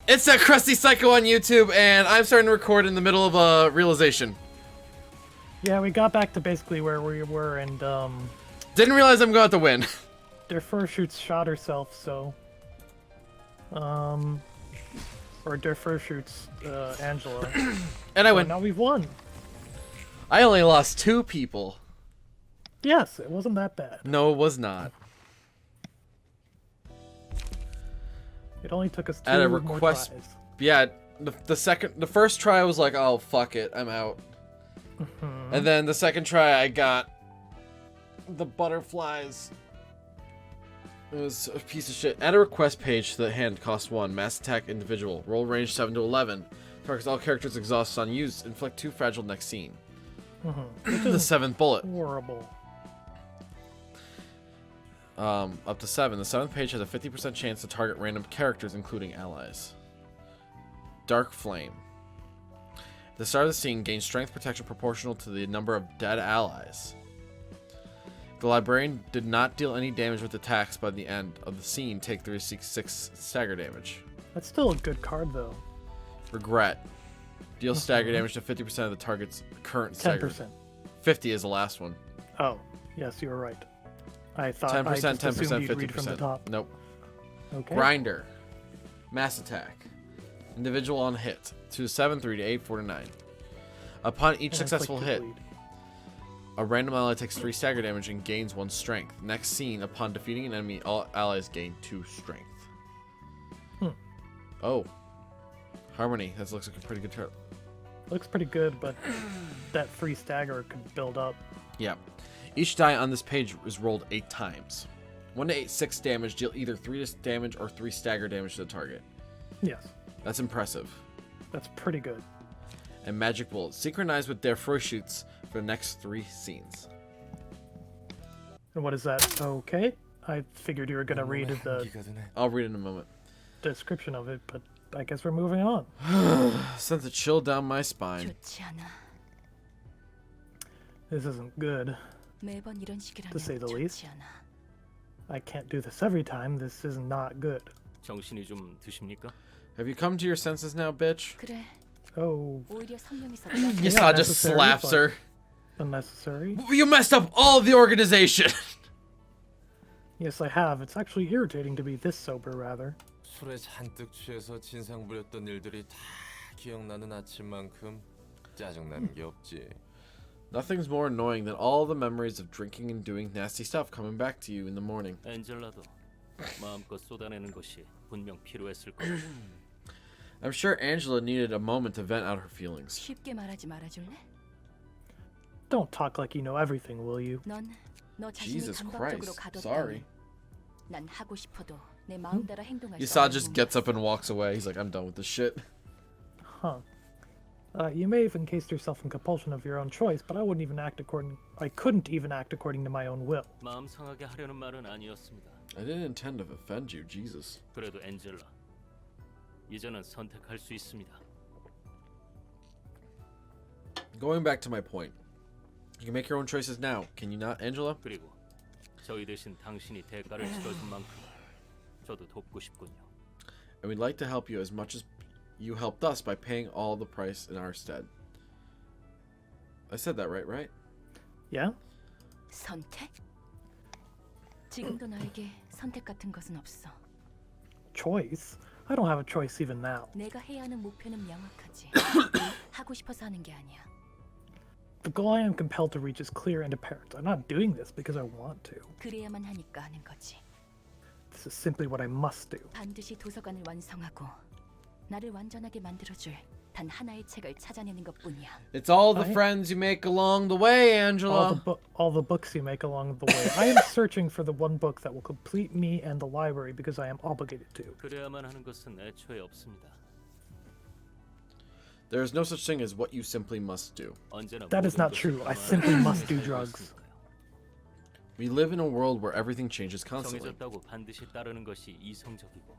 It's that crusty psycho on YouTube, and I'm starting to record in the middle of a realization. Yeah, we got back to basically where we were, and Didn't realize I'm going to win. their fursuits shot herself, so or their fursuits, Angela. And I So win. now we've won. I only lost 2 people. Yes, it wasn't that bad. No, it was not. It only took us 2 At a more request, tries. yeah. The first try I was like, oh fuck it, I'm out. And then the second try I got the butterflies. It was a piece of shit. Add a request page to the hand. Cost 1. Mass attack individual. Roll range 7 to 11. Targets all characters exhausted on use. Inflict 2 fragile next scene. The 7th bullet. Horrible. Up to 7. The 7th page has a 50% chance to target random characters, including allies. Dark Flame. At the start of the scene, gain strength protection proportional to the number of dead allies. The librarian did not deal any damage with attacks by the end of the scene. Take 3d6 stagger damage. That's still a good card, though. Regret. Deal stagger damage to 50% of the target's current stagger. 10%. 50 is the last one. Oh, yes, you were right. I thought 10%, I just 10%, assumed you'd read from the 50%. top. Nope. Okay. Grinder. Mass attack. Individual on hit. 2 to 7, 3 to 8, 4 to 9. Upon each And successful inflict hit, two bleed. a random ally takes 3 stagger damage and gains 1 strength. Next scene, upon defeating an enemy, all allies gain 2 strength. Oh. Harmony. That looks like a pretty good turn. Looks pretty good, but that free stagger could build up. Yeah. Each die on this page is rolled 8 times. 1 to 8, 6 damage. Deal either 3 damage or 3 stagger damage to the target. Yes, That's impressive. that's pretty good. And magic bullets. Synchronize with their fursuits for the next 3 scenes. And what is that? Okay. I figured you were gonna read the I'll read it in a moment. description of it, but I guess we're moving on. Sent a chill down my spine. 좋지 않아. This isn't good. 매번 이런 식이라면 To say the least. 좋지 않아. I can't do this every time. This is not good. 정신이 좀 드십니까? Have you come to your senses now, bitch? 그래. Oh, 오히려 선명해서 Yasa just necessary, slaps but- her. unnecessary. You messed up all of the organization. Yes, I have. It's actually irritating to be this sober, rather. 술에 잔뜩 취해서 진상 부렸던 일들이 다 기억나는 아침만큼 짜증나는 게 없지. Nothing's more annoying than all the memories of drinking and doing nasty stuff coming back to you in the morning. 엔젤라도 마음껏 쏟아내는 것이 분명 필요했을 거야. I'm sure Angela needed a moment to vent out her feelings. 쉽게 말하지 말아줄래? Don't talk like you know everything, will you? 넌너 자신이 Jesus 감각적으로 Christ. Sorry. 가뒀다면 난 하고 싶어도 내 마음대로 행동할 수 Yasa 없는 just 몸이야. gets up and walks away. He's like, I'm done with this shit. Huh. You may have encased yourself in compulsion of your own choice, but I couldn't even act according to my own will. 마음 상하게 하려는 말은 아니었습니다. I didn't intend to offend you, Jesus. 그래도 엔젤라, 이제는 선택할 수 있습니다. Going back to my point. You can make your own choices now. Can you not, Angela? 그리고 저희 대신 당신이 대가를 치러준 만큼 저도 돕고 싶군요. And we'd like to help you as much as you helped us by paying all the price in our stead. I said that right? Yeah? 선택? 지금도 나에게 선택 같은 것은 없어. Choice? I don't have a choice even now. 내가 해야 하는 목표는 명확하지. 하고 싶어서 하는 게 아니야. The goal I am compelled to reach is clear and apparent. I'm not doing this because I want to. 그래야만 하니까 하는 거지. This is simply what I must do. 반드시 도서관을 완성하고 나를 완전하게 만들어줄 단 하나의 책을 찾아내는 것뿐이야. It's all the I- friends you make along the way, Angela. All the books you make along the way. I am searching for the one book that will complete me and the library because I am obligated to. 그래야만 하는 것은 애초에 없습니다. There is no such thing as what you simply must do. 언제나 That is 모든 not 것을 true. I 감안하는 simply must do 세상에 drugs. 있으니까요. We live in a world where everything changes constantly. 정해졌다고 반드시 따르는 것이 이성적이고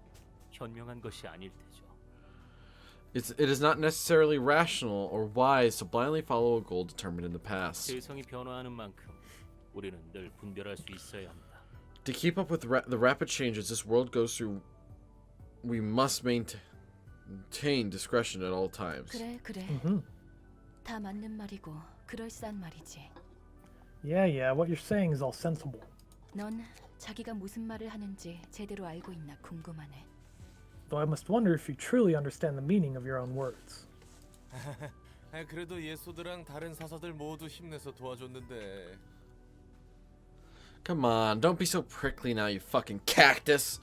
현명한 것이 아닐 테죠. It is not necessarily rational or wise to blindly follow a goal determined in the past. 세상이 변화하는 만큼 우리는 늘 분별할 수 있어야 합니다. To keep up with the rapid changes this world goes through, we must maintain Maintain discretion at all times. 그래, 그래. 다 맞는 말이고 그럴싸한 말이지. Yeah, what you're saying is all sensible. 넌 자기가 무슨 말을 하는지 제대로 알고 있나 궁금하네. Though I must wonder if you truly understand the meaning of your own words. 그래도 예소드랑 다른 사서들 모두 힘내서 도와줬는데. Come on, don't be so prickly now, you fucking cactus.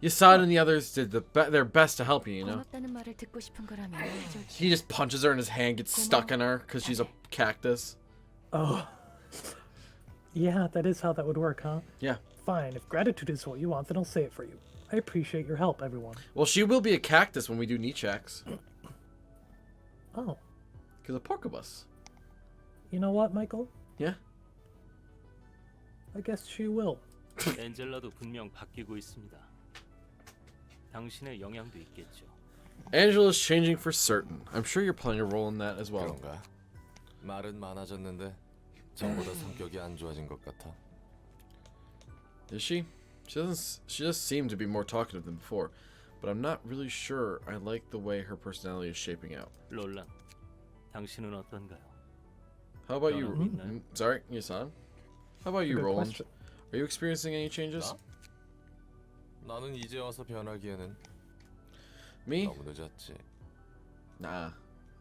Yasad and the others did their best to help you, you know? 고맙다는 말을 듣고 싶은 거라면 해줄게. He just punches her and his hand gets stuck in her because she's a cactus. Oh. Yeah, that is how that would work, huh? Yeah. Fine, if gratitude is what you want, then I'll say it for you. I appreciate your help, everyone. Well, she will be a cactus when we do knee checks. Oh. Because of Porcobus. You know what, Michael? Yeah? I guess she will. 엔젤라도 분명 바뀌고 있습니다. 당신의 영향도 있겠죠. Angela's changing for certain. I'm sure you're playing a role in that as well. 그런가? 말은 많아졌는데 전보다 성격이 안 좋아진 것 같아. Is she? She does seem to be more talkative than before, but I'm not really sure I like the way her personality is shaping out. 롤란, 당신은 어떤가요? How about you? 있나요? Sorry, Yasan. How about you, Good Roland? question. Are you experiencing any changes? 나는 이제 와서 변하기에는 Me? 너무 늦었지. Nah.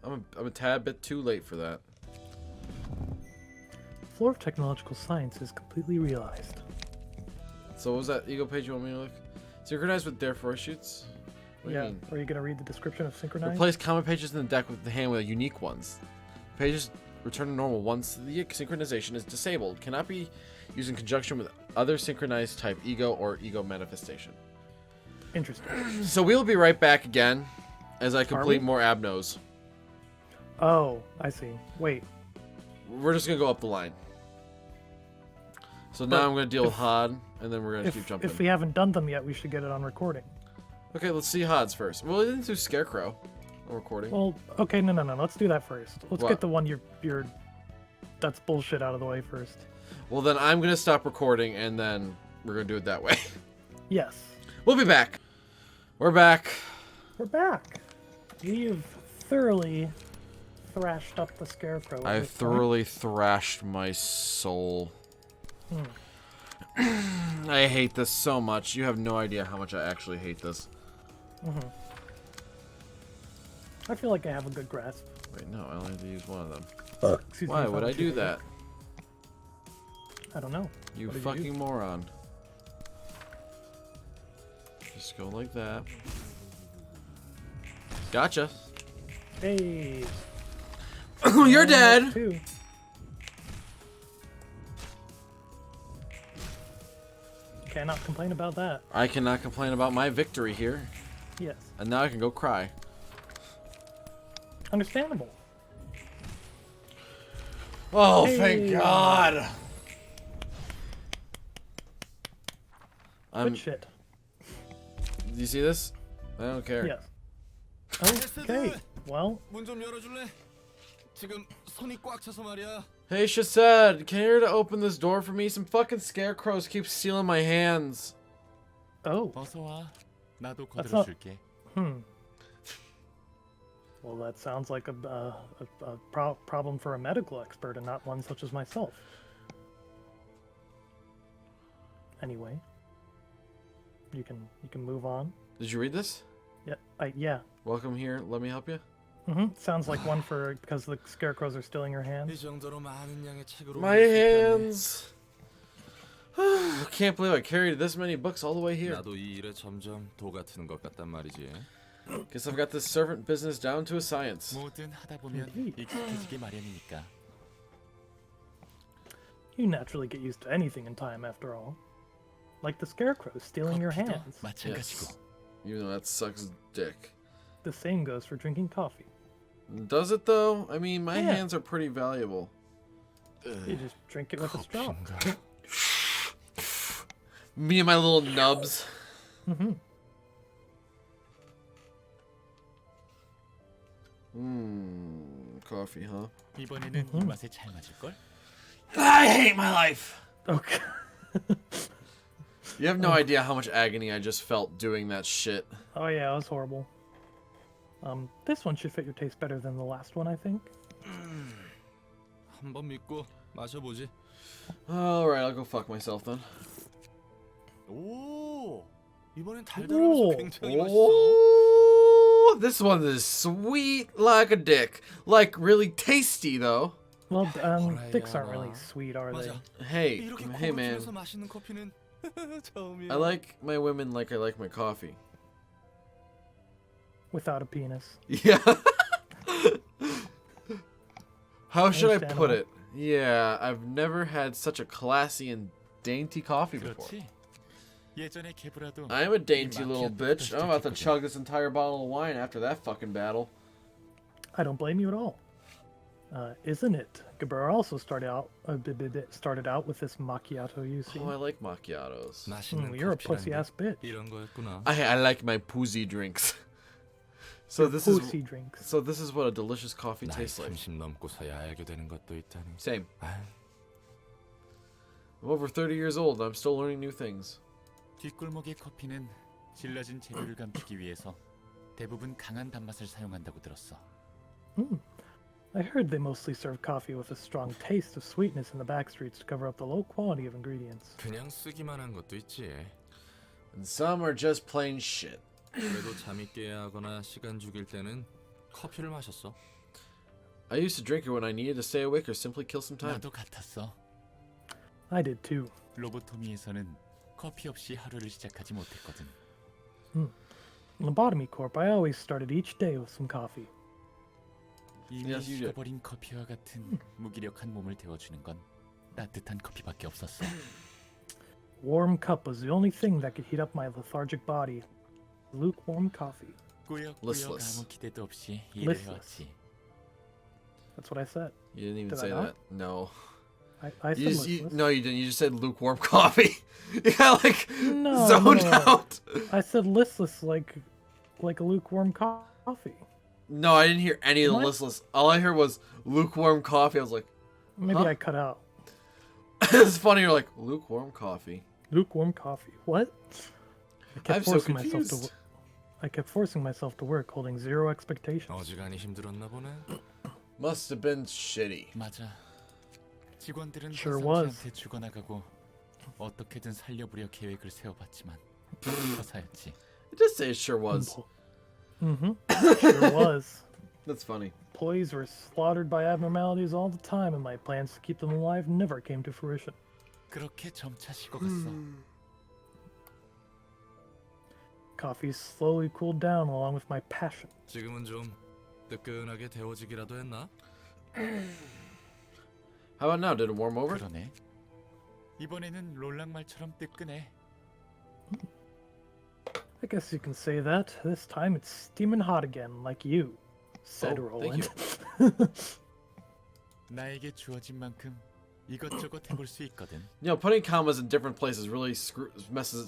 I'm a tad bit too late for that. Floor of technological science is completely realized. So what was that ego page you want me to look? Synchronized with Therefore shoots? What do you mean? Are you gonna read the description of synchronized? Replace common pages in the deck with the hand with unique ones. Pages return to normal once the synchronization is disabled. Cannot be used in conjunction with other synchronized type ego or ego manifestation. Interesting. So we'll be right back again as I complete we? more abnos. Oh, I see. Wait. We're just gonna go up the line. So now But I'm gonna deal with Hod, and then we're gonna keep jumping. If we haven't done them yet, we should get it on recording. Okay, let's see Hod's first. Well, we didn't do Scarecrow on recording. Well, okay, no. Let's do that first. Let's What? get the one you're that's bullshit out of the way first. Well, then I'm gonna stop recording, and then we're gonna do it that way. Yes. We'll be back. We're back. We're back. We've thoroughly thrashed up the scarecrow. at I this point. thoroughly thrashed my soul. I hate this so much. You have no idea how much I actually hate this. I feel like I have a good grasp. Wait, no, I only have to use one of them. Excuse me Why if would I don't do shoot it. that? I don't know. You What did fucking moron. Just go like that. Gotcha. Hey. You're and dead. Two. Cannot complain about that. I cannot complain about my victory here. Yes. And now I can go cry. Understandable. Oh, Hey. thank God. Good shit. Do you see this? I don't care. Yes. Okay. Well, 문 좀 열어줄래? 지금 손이 꽉 차서 말이야. Hey, Shazad, can you to open this door for me? Some fucking scarecrows keep stealing my hands. oh. 어서 와. 나도 That's not- 거들어줄게. Well, that sounds like a problem for a medical expert and not one such as myself. Anyway, you can move on. Did you read this? Yeah. Welcome here. Let me help you. Sounds like one for because the scarecrows are stealing your 이 hands. 정도로 많은 양의 책으로 My 읽을 수 있다니. hands. I can't believe I carried this many books all the way here. 나도 이 일에 점점 도 같은 것 같단 말이지. Guess I've got this servant business down to a science. 뭐든 하다 보면 Indeed. 익숙해지게 마련이니까. You naturally get used to anything in time, after all. Like the scarecrows stealing your 커피도 hands. 마찬가지고. Even though that sucks dick. The same goes for drinking coffee. Does it though? I mean, my Yeah. hands are pretty valuable. You just drink it with a straw. 커피인가? Me and my little nubs. Coffee, huh? 이번에는 이 맛에 잘 맞을 걸? I hate my life. Okay. You have no idea how much agony I just felt doing that shit. Oh yeah, it was horrible. This one should fit your taste better than the last one, I think. 한번 믿고 마셔보지. Alright, I'll go fuck myself then. 오, 이번엔 달달하면서 굉장히 맛있어. Oh, this one is sweet like a dick. Like, really tasty, though. Well, dicks aren't really sweet, are they? 맞아. Hey, 이렇게 hey, 코를 man. 튀면서 마시는 커피는 처음이야. I like my women like I like my coffee. Without a penis. Yeah. How should I put Understandable. it? Yeah, I've never had such a classy and dainty coffee before. 그렇지. 예전에 개브라도 I'm a dainty 이 little 마키아토부터 bitch. I'm about to 시작했거든. chug this entire bottle of wine after that fucking battle. I don't blame you at all. Isn't it? Gabur also started out with this macchiato, you see. Oh, I like macchiatos. 맛있는 You're a 커피란 pussy 게 ass bitch. 이런 거였구나. I like my pussy drinks. So Your this pussy is drinks. so this is what a delicious coffee 나이 tastes like. 30 넘고서야 알게 되는 것도 있다니. Same. 아유, I'm over 30 years old. I'm still learning new things. 뒷골목의 커피는 질러진 재료를 감추기 위해서 대부분 강한 단맛을 사용한다고 들었어. I heard they mostly serve coffee with a strong taste of sweetness in the back streets to cover up the low quality of ingredients. 그냥 쓰기만 한 것도 있지. And some are just plain shit. 그래도 잠이 깨야 하거나 시간 죽일 때는 커피를 마셨어. I used to drink it when I needed to stay awake or simply kill some time. 나도 같았어. I did too. 로보토미에서는 커피 없이 하루를 시작하지 못했거든. In Lobotomy Corp, I always started each day with some coffee. 이미 Yes, you did. 식어버린 커피와 같은 무기력한 몸을 데워주는 건 따뜻한 커피밖에 없었어. Warm cup was the only thing that could heat up my lethargic body. Lukewarm coffee. 꾸역꾸역 Listless. 아무 기대도 없이 일을 Listless. 해왔지. That's what I said. You didn't even Did I say not? that. No. I said listless. No, you didn't. You just said lukewarm coffee. You got like No, zoned no. out. I said listless like a lukewarm coffee. No, I didn't hear any of the What? listless. All I heard was lukewarm coffee. I was like, Maybe Huh? I cut out. it's funny. You're like lukewarm coffee. Lukewarm coffee. What? I'm so confused. I kept forcing myself to work, holding zero expectations. 어지간히 힘들었나 보네. Must have been shitty. 맞아. 직원들은 Sure 상사한테 죽어나가고 어떻게든 살려보려 계획을 세워봤지만 허사였지. Just say it sure was. Sure was. That's funny. Employees were slaughtered by abnormalities all the time, and my plans to keep them alive never came to fruition. 그렇게 점차 식어갔어. Coffee slowly cooled down along with my passion. 지금은 좀 뜨끈하게 데워지기라도 했나? How about now? Did it warm over? 그러네. 이번에는 롤랑말처럼 뜨끈해. I guess you can say that. This time it's steaming hot again, like you, said Oh, Roland. thank 나에게 주어진 만큼 이것저것 해볼 수 있거든. You know, putting commas in different places really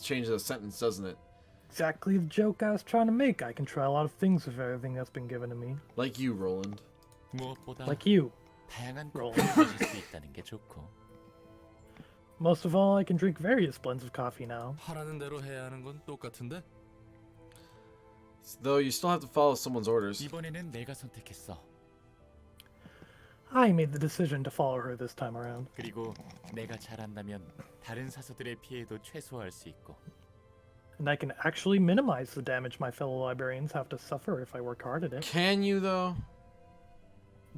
changes a sentence, doesn't it? Exactly the joke I was trying to make. I can try a lot of things with everything that's been given to me. Like you, Roland. 무엇보다 Like you. 다양한 롤. 커피를 마실 수 있다는 게 좋고. Most of all, I can drink various blends of coffee now. 하라는 대로 해야 하는 건 똑같은데? Though you still have to follow someone's orders. 이번에는 내가 선택했어. I made the decision to follow her this time around. 그리고 내가 잘한다면 다른 사서들의 피해도 최소화할 수 있고. And I can actually minimize the damage my fellow librarians have to suffer if I work hard at it. Can you though?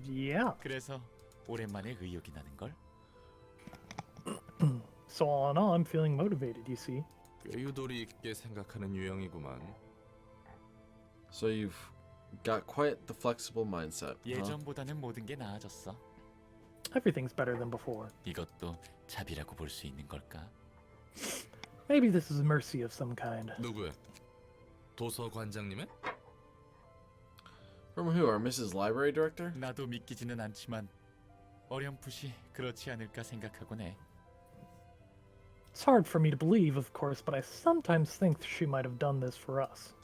Yeah. 그래서 오랜만에 의욕이 나는 걸. So all in all, I'm feeling motivated, you see. 꽤 유도리 있게 생각하는 유형이구만. So you've got quite the flexible mindset. Huh? 예전보다는 모든 게 나아졌어. Everything's better than before. 이것도 자비라고 볼 수 있는 걸까? Maybe this is mercy of some kind. 누구의? 도서관장님의? From who? Our Mrs. Library Director? 나도 믿기지는 않지만 어렴풋이 그렇지 않을까 생각하곤 해. It's hard for me to believe, of course, but I sometimes think she might have done this for us.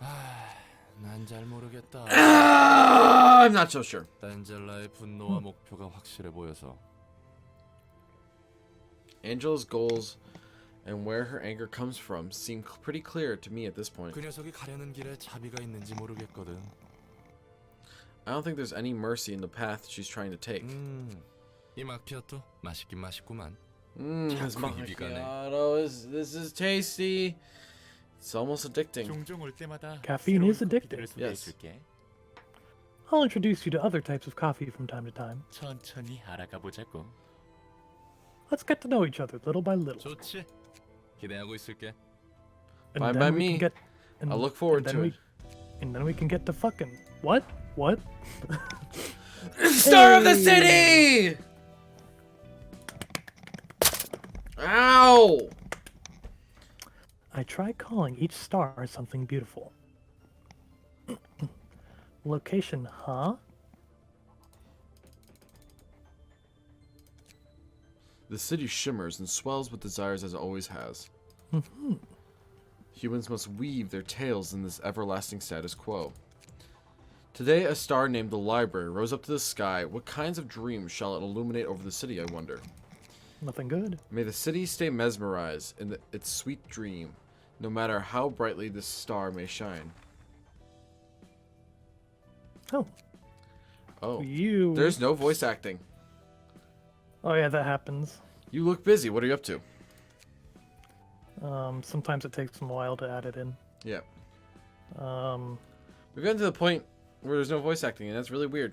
난 잘 모르겠다. I'm not so sure. 엔젤라의 분노와 목표가 확실해 보여서. Angela's goals and where her anger comes from seem pretty clear to me at this point. 그 녀석이 가려는 길에 자비가 있는지 모르겠거든. I don't think there's any mercy in the path she's trying to take. 이 마키아토 맛있긴 맛있구만. This 자꾸 입이 가네. macchiato this is tasty. It's almost addicting. 종종 올 때마다 Caffeine 새로운 is addictive. 커피들을 소개해 Yes. 줄게. I'll introduce you to other types of coffee from time to time. 천천히 알아가 보자고. Let's get to know each other little by little. 좋지. 기대하고 있을게. And Fine then by we me. can get, and, I'll look forward and then to we, it. And then we can get to fucking what? What? Star of the Hey! city! Ow! I try calling each star something beautiful. Location, huh? The city shimmers and swells with desires as it always has. Humans must weave their tales in this everlasting status quo. Today, a star named the Library rose up to the sky. What kinds of dreams shall it illuminate over the city, I wonder? Nothing good. May the city stay mesmerized in its sweet dream, no matter how brightly this star may shine. Oh, Oh, you. there's no voice acting. Oh yeah, that happens. You look busy. What are you up to? Sometimes it takes them a while to add it in. Yeah. Um, We've gotten to the point where there's no voice acting, and that's really weird.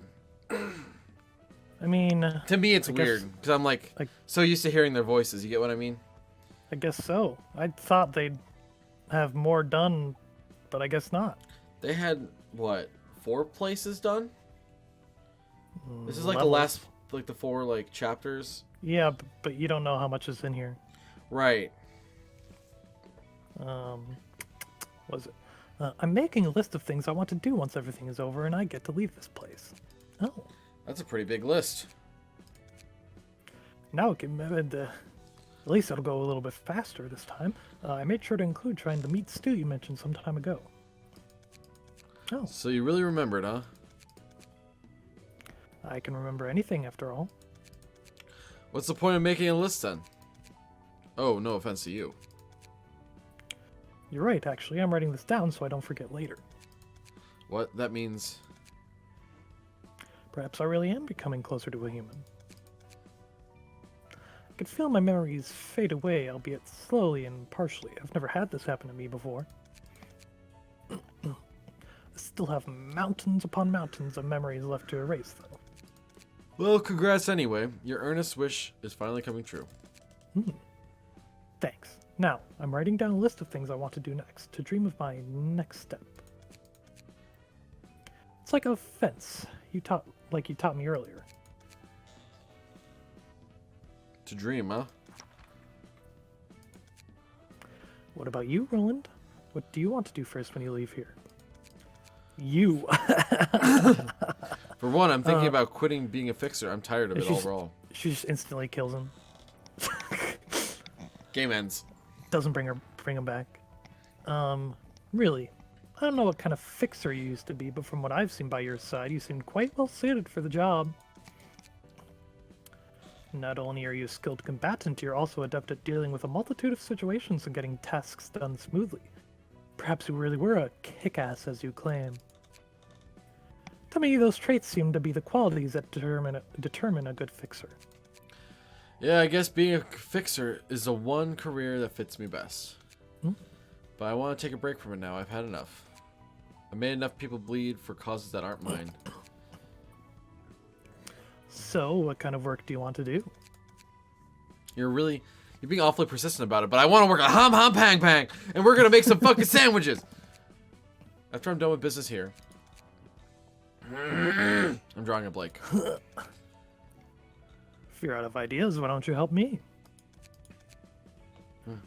I mean, To me, it's I guess- weird, because I'm like like- so used to hearing their voices. You get what I mean? I guess so. I thought they'd have more done, but I guess not. They had, what, 4 places done? This is like the Levels. last, like the 4, like, chapters. Yeah, but you don't know how much is in here. Right. Was it? I'm making a list of things I want to do once everything is over and I get to leave this place. Oh, That's a pretty big list. now it can, at least it'll go a little bit faster this time. I made sure to include trying the meat stew you mentioned some time ago. Oh, So you really remembered, huh? I can remember anything after all. What's the point of making a list, then? Oh, no offense to you. You're right, actually. I'm writing this down so I don't forget later. What? That means... Perhaps I really am becoming closer to a human. I can feel my memories fade away, albeit slowly and partially. I've never had this happen to me before. I still have mountains upon mountains of memories left to erase, though. Well, congrats anyway. Your earnest wish is finally coming true. Thanks. Now, I'm writing down a list of things I want to do next, to dream of my next step. It's like a fence, you taught me earlier. To dream, huh? What about you, Roland? What do you want to do first when you leave here? You. For one, I'm thinking about quitting being a fixer. I'm tired of it she's- overall. She just instantly kills him. Game ends. Doesn't bring him back. Really, I don't know what kind of fixer you used to be, but from what I've seen by your side, you seem quite well suited for the job. Not only are you a skilled combatant, you're also adept at dealing with a multitude of situations and getting tasks done smoothly. Perhaps you really were a kick-ass as you claim. To me, those traits seem to be the qualities that determine a good fixer. Yeah, I guess being a fixer is the one career that fits me best. But I want to take a break from it now. I've had enough. I made enough people bleed for causes that aren't mine. So, what kind of work do you want to do? You're being awfully persistent about it, but I want to work on Hum Pang Pang, and we're gonna make some fucking sandwiches. After I'm done with business here, I'm drawing a blank. If you're out of ideas, why don't you help me?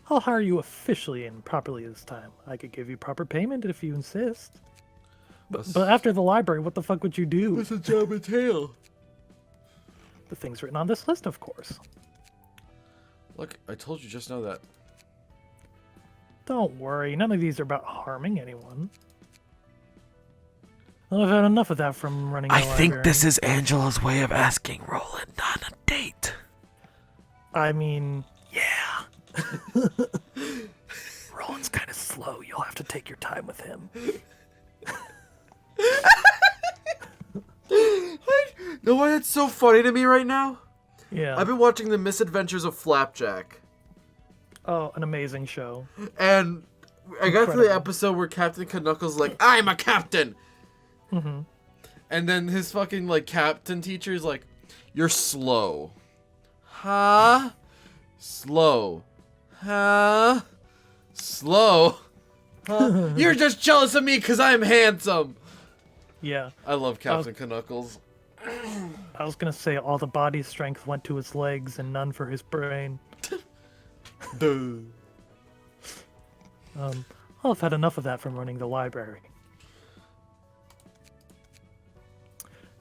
I'll hire you officially and properly this time. I could give you proper payment if you insist. But after the library, what the fuck would you do? What's the job entail? The things written on this list, of course. Look, I told you just now that. Don't worry, none of these are about harming anyone. Well, I've had enough of that from running the I library. think this is Angela's way of asking Roland on a date. I mean, Yeah. Roland's kind of slow. You'll have to take your time with him. know why it's so funny to me right now? Yeah. I've been watching The Misadventures of Flapjack. Oh, an amazing show. And I got to the Incredible. episode where Captain Knuckles is like, I'm a captain! Mm-hmm. And then his fucking, like, captain teacher is like, you're slow. Huh? Slow. Huh? Slow. Huh? You're just jealous of me because I'm handsome. Yeah. I love Captain Knuckles. I was gonna say all the body strength went to his legs and none for his brain. Duh. I've had enough of that from running the library.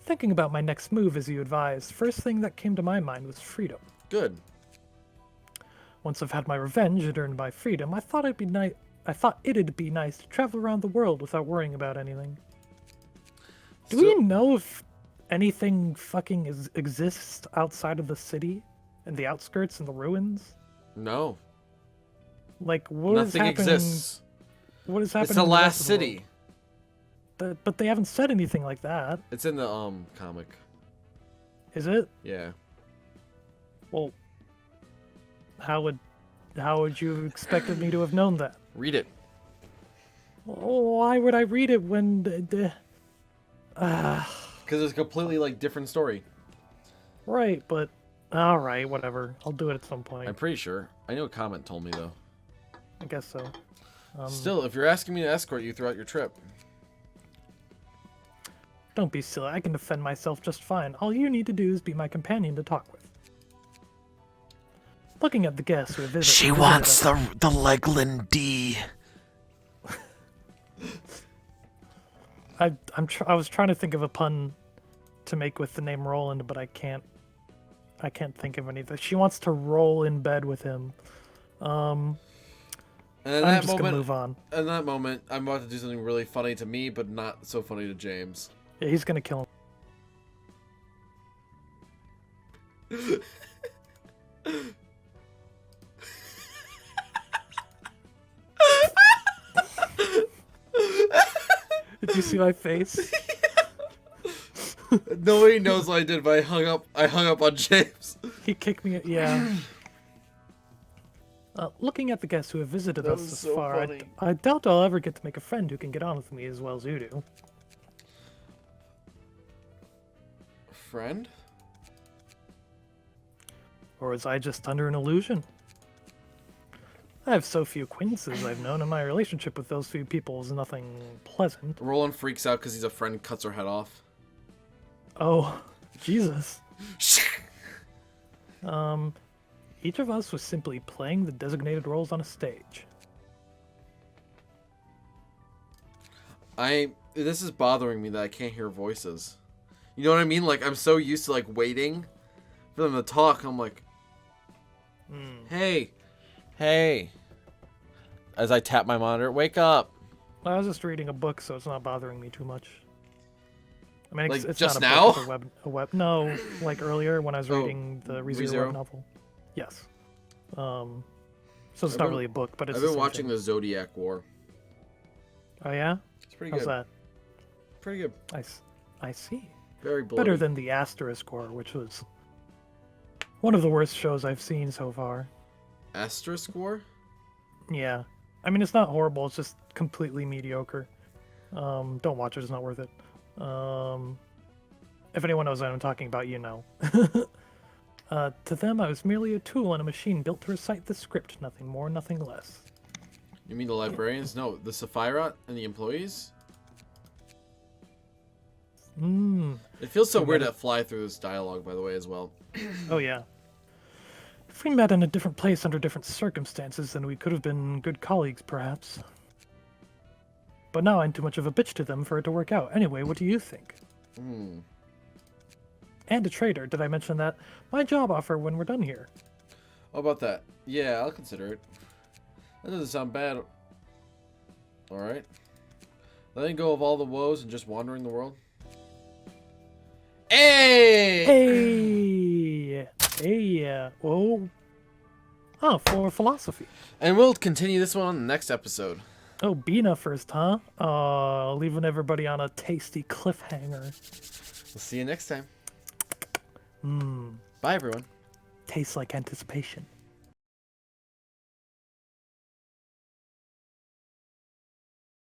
Thinking about my next move as you advised, first thing that came to my mind was freedom. Good. Once I've had my revenge and earned my freedom, I thought it'd be nice to travel around the world without worrying about anything. Do we know if anything fucking exists outside of the city and the outskirts and the ruins? No. Like, what is Nothing happening? exists. What is happening? It's the in last rest of the city. world? But they haven't said anything like that. It's in the comic. Is it? Yeah. Well, how would you have expected me to have known that? Read it. Why would I read it when Because it's a completely like different story. right, but all right, whatever. I'll do it at some point. I'm pretty sure. I know a comment told me though. I guess so. Still, if you're asking me to escort you throughout your trip, Don't be silly. I can defend myself just fine. All you need to do is be my companion to talk with. Looking at the guests who have visited. She wants the Leglin D. I was trying to think of a pun to make with the name Roland, but I can't think of anything. She wants to roll in bed with him. and in I'm that just gonna moment, move on. in that moment, I'm about to do something really funny to me, but not so funny to James. Yeah, he's gonna kill him. Did you see my face? Nobody knows what I did, but I hung up on James. He kicked me. Yeah. Looking at the guests who have visited That us was this so far, funny. I doubt I'll ever get to make a friend who can get on with me as well as you do. Friend? Or was I just under an illusion? I have so few acquaintances I've known, and my relationship with those few people is nothing pleasant. Roland freaks out because his friend cuts her head off. Oh, Jesus. Each of us was simply playing the designated roles on a stage. This is bothering me that I can't hear voices. You know what I mean? Like, I'm so used to, like, waiting for them to talk. I'm like, hey. As I tap my monitor, wake up. I was just reading a book, so it's not bothering me too much. I mean, Like, it's just not a now? book, it's a web. No, like earlier when I was reading the ReZero web novel. Yes. So it's not really a book, but it's. I've the been same watching thing. the Zodiac War. Oh yeah. It's pretty How's good. that? Pretty good. I see. Very bloody. Better than the Asterisk War, which was one of the worst shows I've seen so far. Asterisk War? Yeah. I mean, it's not horrible. It's just completely mediocre. Don't watch it. It's not worth it. If anyone knows what I'm talking about, you know. To them, I was merely a tool in a machine built to recite the script. Nothing more, nothing less. You mean the librarians? No, the Sephiroth and the employees? It feels so weird to fly through this dialogue, by the way, as well. Oh, yeah. If we met in a different place under different circumstances, then we could have been good colleagues, perhaps. But now I'm too much of a bitch to them for it to work out. Anyway, what do you think? And a traitor, did I mention that? My job offer when we're done here. How about that? Yeah, I'll consider it. That doesn't sound bad. Alright. Letting go of all the woes and just wandering the world. Hey! Hey! Whoa. Oh, for philosophy. And we'll continue this one on the next episode. Oh, Bina first, huh? Leaving everybody on a tasty cliffhanger. We'll see you next time. Mmm. Bye, everyone. Tastes like anticipation.